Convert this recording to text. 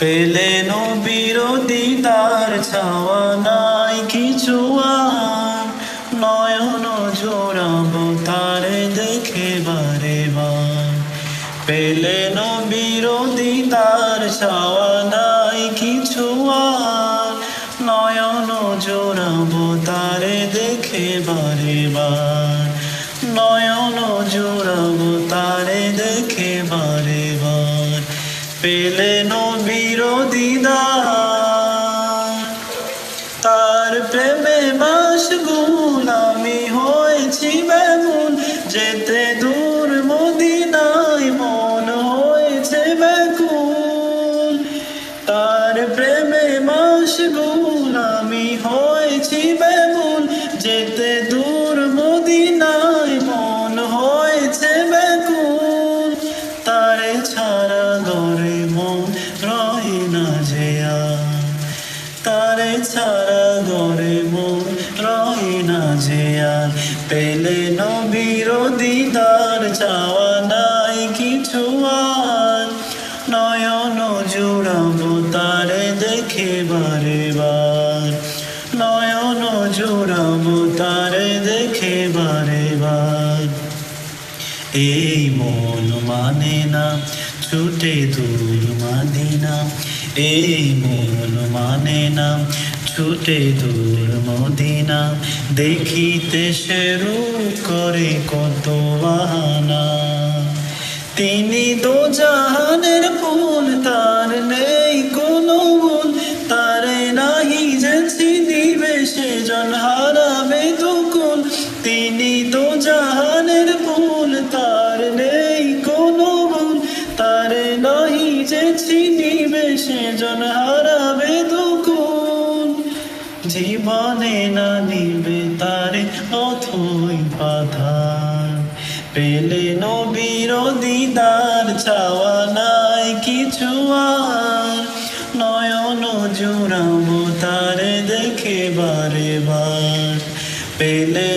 পেলে নবীর দিদার ছাওয়া নাই কিছু আর, নয়ন জোড়াবো তারে দেখে বারে বার। পেলে নবীর দিদার ছাওয়া নাই কিছু আর, নয়ন জোড়াবো তারে দেখে বারে বার। নয়ন জোড়াবো তারে দেখে বারে বার। পেলে নবীর দিদার, তার প্রেমে মাশগুল আমি হয়েছি বেগুন, যেতে দূর মদিনায় মন হয়েছে ব্যাকুল। তার প্রেমে মাশগুল আমি হয়েছি বেগুন, যেতে দূর মদিনায় মন হয়েছে ব্যাকুল। তারে ছাড়া ঘরে মন রয় না যে আর, তারে ছাড়া ঘরে মন রয় না যে আর। পেলে নবীর দিদার চাওয়া নাই কিছু আর, নয়ন জোড়াবো তারে দেখে বারে বার। নয়ন জোড়াবো তারে দেখে বারে বার। এই মন মানে না ছুটে দূর মদিনা, এই মন মানে না ছুটে দূর মদিনা। দেখিতে শুরু করে কত বাহানা, তিনি দো জাহানের ফুল তার নেই কোনো গুণ। তারে নাহি যে চিনিবে সেজন হারাবে দুকুল, তিনি দো জাহানের ফুল তার নেই কোনো গুণ। তারে নাহি যে চিনিবে সেজন হারাবে দুকুল, জীবনে না নিবে তারে অথই পাথার। পেলে নবীর দিদার চাওয়া নাই কিছু আর, নয়ন জোড়াবো তারে দেখে বারে বার। পেলে